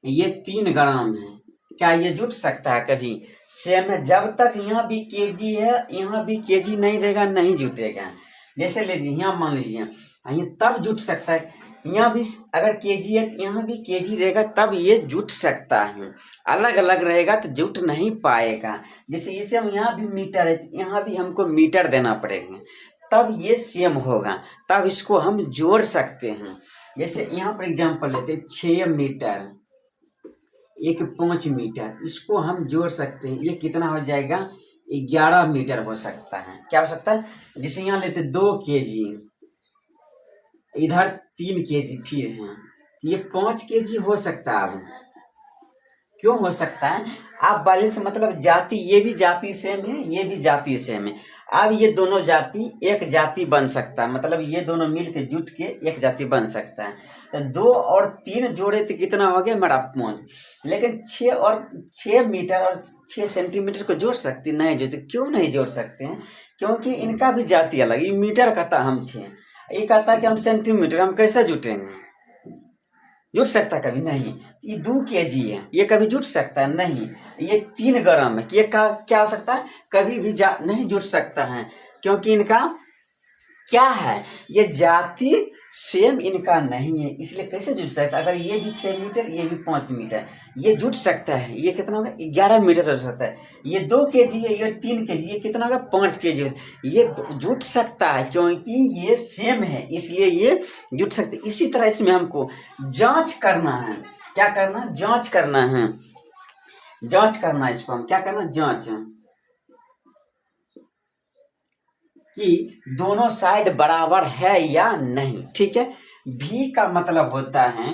ये 3 ग्राम है, क्या ये जुट सकता है कभी, सेम है। जब तक यहाँ भी केजी है, यहाँ भी केजी नहीं रहेगा, नहीं जुटेगा। जैसे लीजिए यहाँ मान लीजिए, यहाँ तब जुट सकता है, यहाँ भी अगर केजी है तो यहाँ भी केजी रहेगा, तब ये जुट सकता है। अलग अलग रहेगा तो जुट नहीं पाएगा। जैसे इसे हम यहाँ भी मीटर है, यहाँ भी हमको मीटर देना पड़ेगा, तब ये सेम होगा, तब इसको हम जोड़ सकते हैं। जैसे यहाँ पर एग्जाम्पल लेते 6 मीटर, एक 5 मीटर, इसको हम जोड़ सकते हैं। ये कितना हो जाएगा? 11 मीटर हो सकता है। क्या हो सकता है? जिसे यहाँ लेते 2 kg, इधर 3 kg फिर है, ये 5 kg हो सकता है। अब क्यों हो सकता है? आप बैलेंस मतलब जाति, ये भी जाति सेम है, ये भी जाति सेम है। अब ये दोनों जाति एक जाति बन सकता है, मतलब ये दोनों मिल के जुट के एक जाति बन सकता है। तो 2 और 3 जोड़े तो कितना हो गया मेरा 5, लेकिन 6 मीटर और 6 सेंटीमीटर को जोड़ सकते नहीं? जो, तो क्यों नहीं जोड़ सकते हैं? क्योंकि इनका भी जाति अलग। ये मीटर कहता हम 6, ये कहता है कि हम सेंटीमीटर, हम कैसे जुटेंगे? जुट सकता कभी नहीं। ये 2 kg है, ये कभी जुट सकता है नहीं। ये 3 ग्राम है, ये क्या हो सकता है? कभी भी नहीं जुट सकता है, क्योंकि इनका क्या है? ये जाति सेम इनका नहीं है, इसलिए कैसे जुट सकता है? अगर ये भी 6 मीटर, ये भी 5 मीटर, ये जुट सकता है। ये कितना होगा? 11 मीटर हो सकता है। ये 2 kg है, ये 3 kg, ये कितना होगा? 5 kg। ये जुट सकता है क्योंकि ये सेम है, इसलिए ये जुट सकते। इसी तरह इसमें हमको जांच करना है। क्या करना? जांच करना है। जांच करना है, इसको हम क्या करना? जांच, कि दोनों साइड बराबर है या नहीं। ठीक है, भी का मतलब होता है,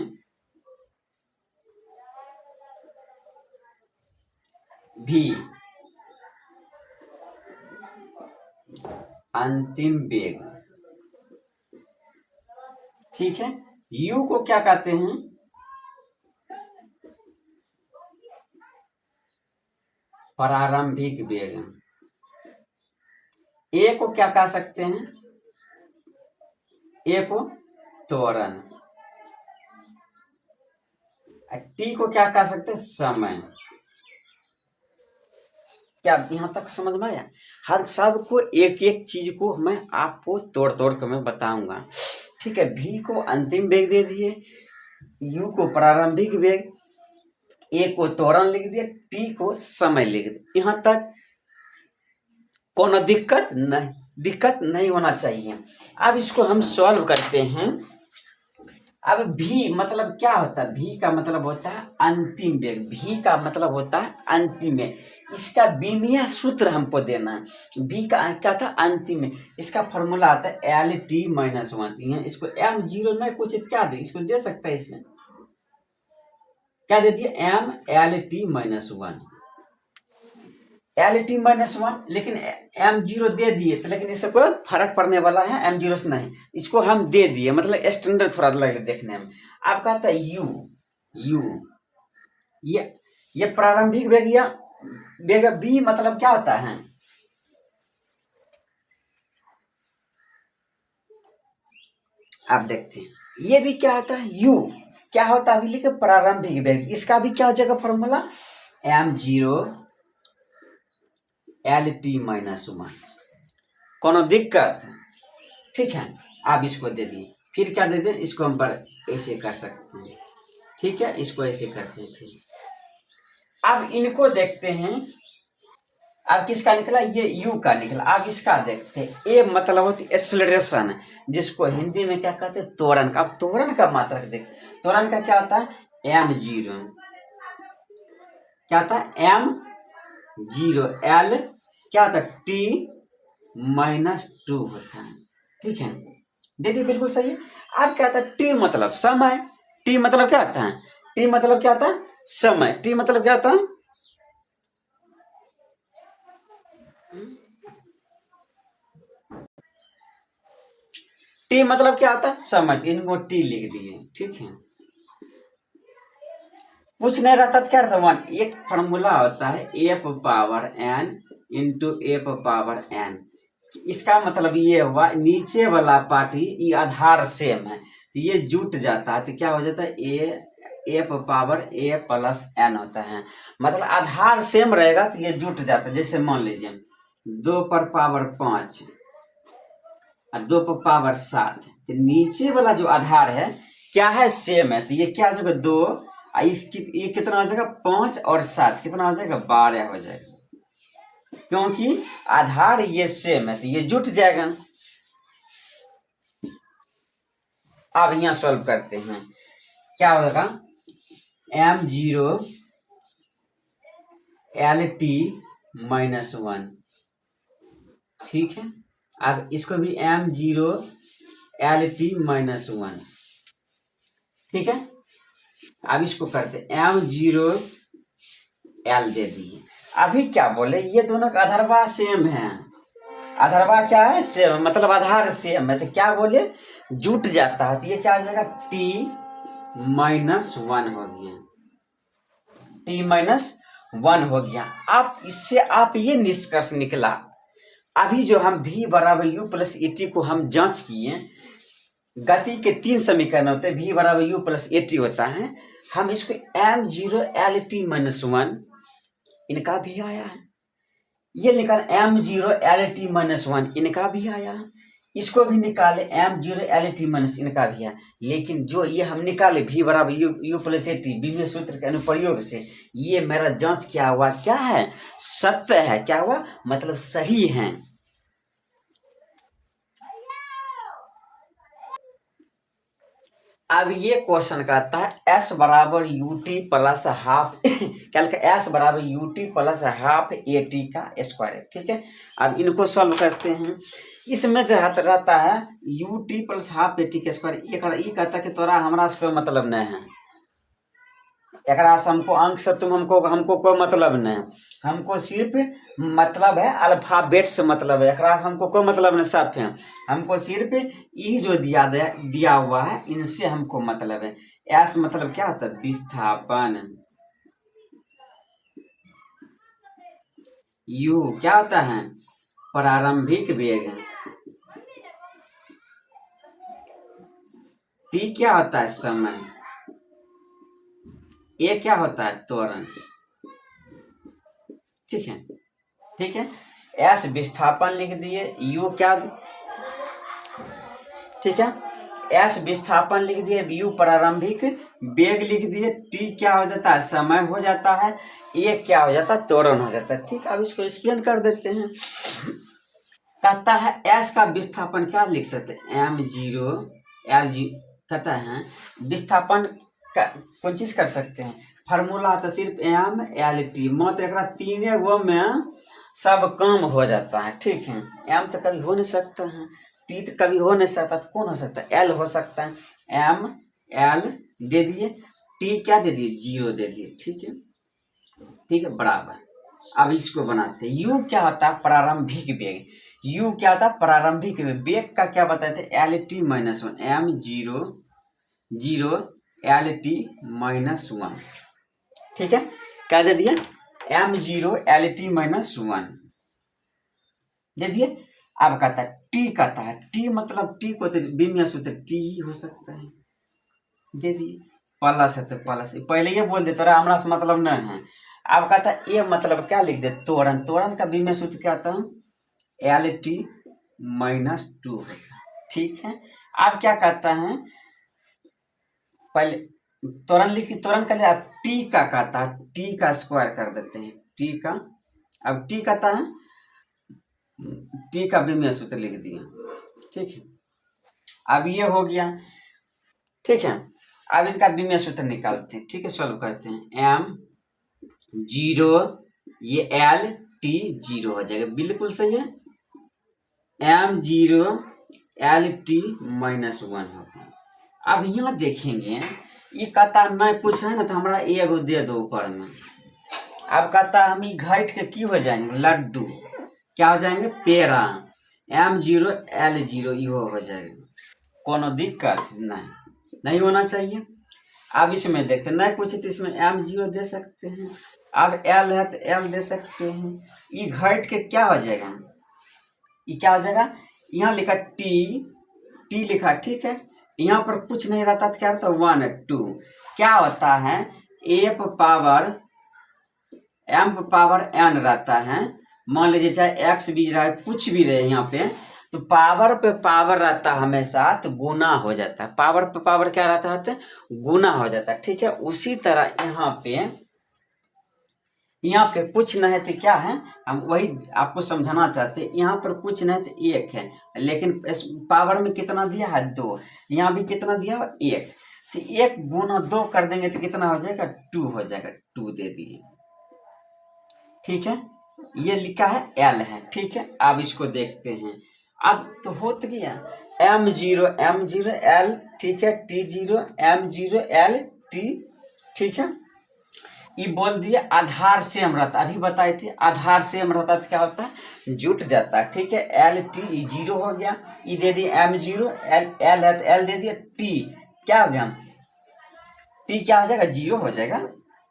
भी अंतिम वेग। ठीक है, यू को क्या कहते हैं? प्रारंभिक वेग। ए को क्या कह सकते हैं? ए को त्वरण। टी को क्या कह सकते हैं? समय। क्या यहाँ तक समझ में आया? हर सबको एक एक चीज को मैं आपको तोड़ तोड़ कर मैं बताऊंगा। ठीक है, भी को अंतिम वेग दे दिए, यू को प्रारंभिक वेग, ए को त्वरण लिख दिया, टी को समय लिख दिया। यहाँ तक कोनो दिक्कत नहीं होना चाहिए। अब इसको हम सॉल्व करते हैं। अब भी मतलब क्या होता है? भी का मतलब होता है अंतिम वेग। भी का मतलब होता है अंतिम वेग। इसका बीमीय सूत्र हमको देना है। भी का क्या था? अंतिम। इसका फॉर्मूला आता है L_T-1। इसको m0 नहीं कुछ क्या दे, इसको दे सकता है। इसे क्या दे दिया? M_L_T-1, L_T-1, लेकिन m0 दे दिए तो, लेकिन इससे कोई फर्क पड़ने वाला है m0 से नहीं। इसको हम दे दिए, मतलब स्टैंडर्ड थोड़ा लगे देखने में। आप कहता है यू ये प्रारंभिक वेग या वेग। बी मतलब क्या होता है? आप देखते हैं ये भी क्या होता है? यू क्या होता है? अभी लिखे प्रारंभिक वेग। इसका भी क्या हो जाएगा फॉर्मूला? m0 L_T-1। कोनो दिक्कत? ठीक है, आप इसको दे दिए, फिर क्या दे दें? इसको हम ऐसे कर सकते हैं। ठीक है, इसको ऐसे करते हैं। फिर अब इनको देखते हैं। अब किसका निकला? ये यू का निकला। अब इसका देखते हैं। ए मतलब होती एक्सेलरेशन, जिसको हिंदी में क्या कहते हैं? त्वरण का। अब त्वरण का मात्रक देखते। त्वरण का क्या होता है? m0 क्या होता है? m0 L क्या होता है? T-2 होता है। ठीक है, देखिए बिल्कुल सही है। अब क्या होता है? टी मतलब समय। टी मतलब क्या होता है? टी मतलब क्या होता है? समय। टी मतलब क्या होता है? टी मतलब क्या होता है? समय। इनको टी लिख दिए। ठीक है, कुछ नहीं रहता तो क्या रहता? 1। एक फॉर्मूला होता है F⁴n इंटू F⁴n। इसका मतलब ये हुआ, नीचे वाला पार्ट ये आधार सेम है तो ये जुट जाता है, तो क्या हो जाता है? F⁴A+n होता है। मतलब आधार सेम रहेगा तो ये जुट जाता है। जैसे मान लीजिए 2⁵ और 2⁵7, तो नीचे वाला जो आधार है क्या है? सेम है, तो ये क्या हो जाएगा? 2। ये कितना हो जाएगा? 5 और 7 कितना हो जाएगा? 12 हो जाएगा, क्योंकि आधार ये सेम है तो ये जुट जाएगा। अब यहाँ सॉल्व करते हैं। क्या होगा? m0 L T minus one, ठीक है। अब इसको भी M zero L T minus one, ठीक है। अब इसको करते एम जीरो एल दे दिए। अभी क्या बोले, ये दोनों का अधरवा सेम है। अधरवा क्या है, सेम, मतलब आधार सेम है, तो क्या बोले जुट जाता है, तो ये क्या हो जाएगा टी माइनस वन हो गया, टी माइनस वन हो गया। अब इससे आप ये निष्कर्ष निकला, अभी जो हम v बराबर यू प्लस ए टी को हम जांच किए, गति के 3 समीकरण होते हैं, v बराबर यू प्लस ए टी होता है, हम इसको M zero L T minus one, इनका भी आया है। ये निकाल M zero L T minus one, इनका भी आया है। इसको भी निकाले M zero L T minus, इनका भी है। लेकिन जो ये हम निकाले v बराबर यू प्लस ए टी बीमीय सूत्र के अनुप्रयोग से, ये मेरा जांच क्या हुआ, क्या है, सत्य है। क्या हुआ, मतलब सही है। अब ये क्वेश्चन कहता है s बराबर यू टी प्लस हाफ क्या लिखा, s बराबर U T plus half A T का स्क्वायर, ठीक है। अब इनको सॉल्व करते हैं। इसमें जो रहता है U T plus half A T का स्क्वायर, ये कहता है कि तोरा हमरा से कोई मतलब नहीं है, एकरा से हमको अंक से तुम हमको कोई मतलब नहीं, हमको सिर्फ मतलब है अल्फाबेट से मतलब है, एकरा से हमको कोई मतलब नहीं, सब है, हमको सिर्फ ई जो दिया हुआ है इनसे हमको मतलब है। एस मतलब क्या होता है, विस्थापन। यू क्या होता है, प्रारंभिक वेग। टी क्या होता है, समय। ये क्या होता है, त्वरण, ठीक है, ठीक है। एस विस्थापन लिख दिए, यू क्या, ठीक है, एस विस्थापन लिख दिए, यू प्रारंभिक वेग लिख दिए, टी क्या हो जाता है, समय हो जाता है, ये क्या हो जाता है, त्वरण हो जाता है, ठीक। अब इसको एक्सप्लेन कर देते हैं। कहता है एस का विस्थापन क्या लिख सकते हैं, एम जीरो एल जी, कहता है विस्थापन का कौन चीज कर सकते हैं, फार्मूला तो सिर्फ एम एल टी, मतलब एक तीने गो में सब काम हो जाता है, ठीक है। एम तो कभी हो नहीं सकता है, टी तो कभी हो नहीं सकता, तो कौन हो सकता है, एल हो सकता है। एम एल दे दिए, टी क्या दे दिए, जीरो दे दिए, ठीक है, ठीक है, बराबर। अब इसको बनाते हैं, यू क्या होता है, प्रारंभिक वेग। यू क्या होता है, प्रारंभिक वेग का क्या बताए थे, L T minus one, M zero zero L T minus one, ठीक है। क्या दे दिया, M zero L T minus one दे दिए। अब कहता है टी, कहता है टी मतलब टी को तो बीमीय सूत्र टी ही हो सकता है, दे दिए। प्लस है तो प्लस, पहले ये बोल दे तोरा हमरा से मतलब नहीं है। अब कहता है ये मतलब क्या लिख दे, त्वरण, त्वरण का बीमीय सूत्र क्या होता है, एल टी माइनस टू होता है, ठीक है। अब क्या कहता है, पहले त्वरण लिखी, त्वरण का लिया, टी का कहता है, टी का स्क्वायर कर देते हैं, टी का। अब टी कहता है, टी का बीमीय सूत्र लिख दिया, ठीक है। अब ये हो गया, ठीक है। अब इनका बीमीय सूत्र निकालते हैं, ठीक है, सॉल्व करते हैं। एम जीरो, ये एल टी जीरो हो जाएगा, बिल्कुल सही है। M zero L T minus one हो गया। अब यहाँ देखेंगे, ये कहता नहीं कुछ है ना, तो हमारा एगो दे दो ऊपर में। अब कहता हम ये घट के की हो जाएंगे, लड्डू, क्या हो जाएंगे, पेड़ा। एम जीरो एल जीरो इहो हो जाएगा, कोनो दिक्कत नहीं होना चाहिए। अब इसमें देखते नहीं कुछ, तो इसमें एम जीरो दे सकते हैं, अब एल है तो एल दे सकते हैं। ये घट के क्या हो जाएगा, ये क्या हो जाएगा, यहाँ लिखा टी, टी लिखा, ठीक है। यहाँ पर कुछ नहीं रहता तो क्या रहता है, वन टू, क्या होता है, F power M power N रहता है। मान लीजिए चाहे एक्स भी रहे, कुछ भी रहे यहाँ पे, तो पावर पे पावर रहता है हमेशा, तो गुना हो जाता है, पावर पे पावर क्या रहता है, गुना हो जाता है, ठीक है। उसी तरह यहाँ पे कुछ नहीं है तो क्या है, हम वही आपको समझाना चाहते हैं। यहाँ पर कुछ नहीं तो एक है, लेकिन इस पावर में कितना दिया है, दो, यहाँ भी कितना दिया है, एक, तो एक गुना दो कर देंगे तो कितना हो जाएगा, टू हो जाएगा, टू दे दिए, ठीक है, ये लिखा है एल है। ठीक है, अब इसको देखते हैं। अब तो हो तो गया M0 L, ठीक है, T0 M0 L T, ठीक है। ये बोल दिए आधार सेम रहता, अभी बताए थे आधार सेम रहता तो क्या होता है, जुट जाता है। ठीक है, एल टी जीरो हो गया, ये दे दिए M0 L, L है तो L दे दिए, T क्या हो गया, T क्या हो जाएगा, जीरो हो जाएगा।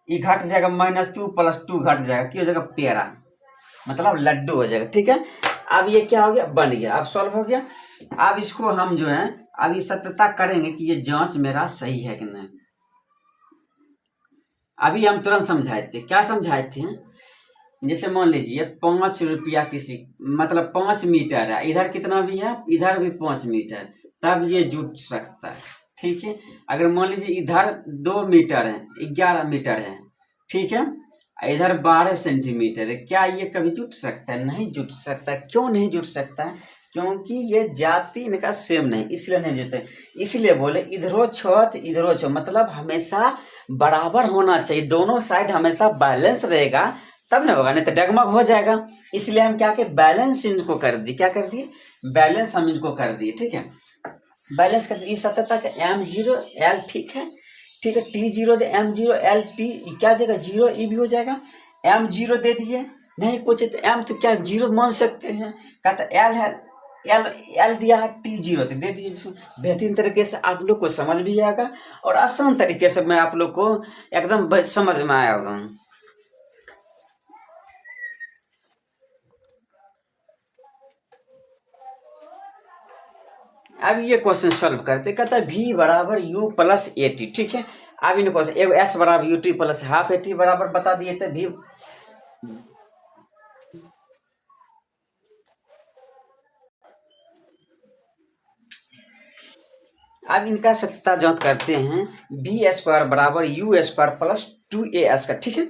ये घट जाएगा -2 + 2 घट जाएगा, क्या हो जाएगा, पेड़ा, मतलब लड्डू हो जाएगा। ठीक है, अब ये क्या हो गया, बन गया, अब सॉल्व हो गया। अब इसको हम जो है अब ये सत्यता करेंगे कि ये जांच मेरा सही है कि नहीं। अभी हम तुरंत समझाए थे, क्या समझाए थे, जैसे मान लीजिए 5 रुपया किसी, मतलब 5 मीटर है, इधर कितना भी है, इधर भी 5 मीटर, तब ये जुट सकता है। ठीक है, अगर मान लीजिए इधर 2 मीटर है, 11 मीटर है, ठीक है, इधर 12 सेंटीमीटर है, क्या ये कभी जुट सकता है, नहीं जुट सकता। क्यों नहीं जुट सकता है, क्योंकि ये जाति इनका सेम नहीं, इसलिए नहीं जुटते। इसलिए बोले इधरो छो इधरो छो, मतलब हमेशा बराबर होना चाहिए, दोनों साइड हमेशा बैलेंस रहेगा, तब नहीं होगा, नहीं तो डगमग हो जाएगा। इसलिए हम क्या के बैलेंस इनको कर दिए, क्या कर दिए, बैलेंस हम इनको कर दिए। ठीक है, बैलेंस कर दिए, सत्यता का M0 L, ठीक है, ठीक है, T0 दे M0 L T, क्या जाएगा जीरो, ये भी हो जाएगा। M0 दे दिए, नहीं कुछ तो M तो क्या जीरो मान सकते हैं, कहता L है, एल एल दिया है, T0 तो दे दीजिए। बेहतरीन तरीके से आप लोग को समझ भी आएगा और आसान तरीके से मैं आप लोग को एकदम समझ में आया होगा। अब ये क्वेश्चन सॉल्व करते, कहता है V बराबर U + AT, ठीक है। अब इन क्वेश्चन एगो S बराबर UT + ½ AT बराबर बता दिए थे V। अब इनका सत्यता जांच करते हैं, V² बराबर U² + 2AS का, ठीक है,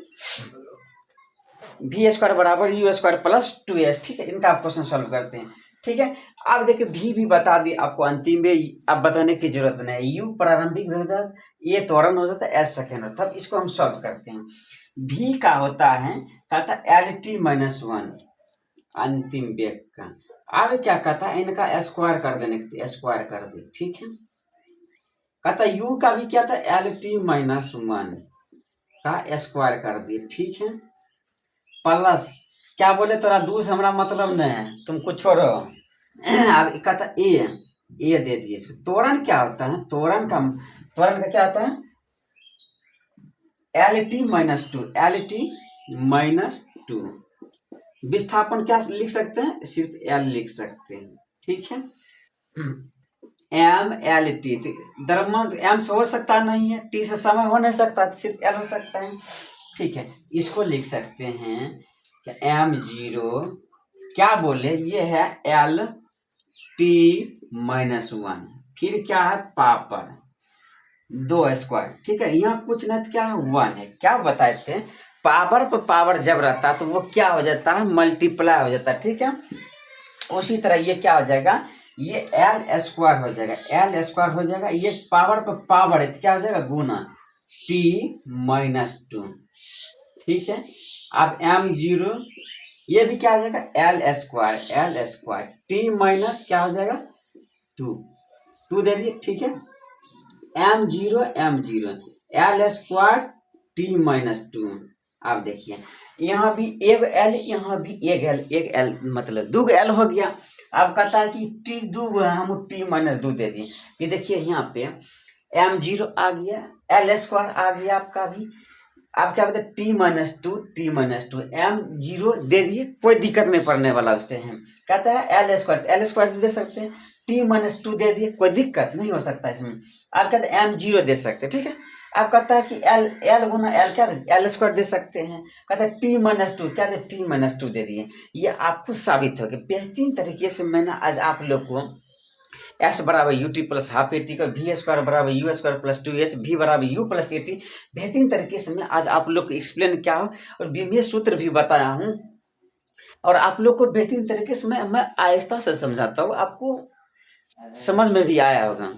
V² बराबर U² + 2AS, ठीक है। इनका क्वेश्चन सॉल्व करते हैं, ठीक है। अब देखिए V भी बता दी आपको, अंतिम में अब बताने की जरूरत नहीं। U प्रारंभिक वेग, ये त्वरण हो जाता है, S सेकेंड होता है। तब इसको हम सॉल्व करते हैं। V का होता है, कहता LT - 1 अंतिम वेग का। अब क्या कहता है, इनका स्क्वायर कर देने, स्क्वायर कर दे, ठीक है। कहता U का भी क्या था, LT - 1 का स्क्वायर कर दिए, ठीक है, प्लस क्या बोले, तोरा दूर से हमारा मतलब नहीं है, तुमको छोड़ो। अब कहता ए दे दिए इसको। त्वरण क्या होता है, त्वरण का क्या होता है, LT - 2, LT - 2। विस्थापन क्या लिख सकते हैं, सिर्फ L लिख सकते हैं, ठीक है। MLT, द्रव्यमान M से हो सकता नहीं है, T से समय हो नहीं सकता, सिर्फ L हो सकता है, ठीक है। इसको लिख सकते हैं कि M0 क्या बोले, ये है LT - 1, फिर क्या है, पावर 2², ठीक है। यहाँ कुछ नहीं तो क्या है, 1 है। क्या बताए थे, पावर पर पावर जब रहता है तो वो क्या हो जाता है, मल्टीप्लाई हो जाता है, ठीक है। उसी तरह ये क्या हो जाएगा, ये L² हो जाएगा, L² हो जाएगा, ये पावर पर पावर है तो क्या हो जाएगा, गुना T - 2, ठीक है। अब M0 ये भी क्या हो जाएगा, L² T माइनस क्या हो जाएगा, 2 दे दिए, ठीक है। M0 L² T - 2। अब देखिए यहाँ भी एक L, यहाँ भी एक L मतलब 2 L हो गया। अब कहता है कि T 2 हम T - 2 दे दिए। ये देखिए यहाँ पे M0 आ गया, L² आ गया आपका भी। आप क्या बताए, T - 2 M0 दे दिए, कोई दिक्कत नहीं पड़ने वाला उससे है। कहता है L² दे सकते हैं, T - 2 दे दिए, कोई दिक्कत नहीं हो सकता इसमें। आप कहते हैं M0 दे सकते हैं, ठीक है। आप कहता है कि L गुना L क्या L² दे सकते हैं। कहते हैं T - 2 क्या दे, T - 2 दे दिए। ये आपको साबित हो गया बेहतरीन तरीके से। मैंने आज आप लोग को S बराबर UT + ½ AT का, V² बराबर U² + 2S, V बराबर U + AT बेहतरीन तरीके से मैं आज आप लोग को एक्सप्लेन किया हूँ और बीमीय सूत्र भी बताया हूँ और आप लोग को बेहतरीन तरीके से मैं आहिस्ता से समझाता हूँ, आपको समझ में भी आया होगा।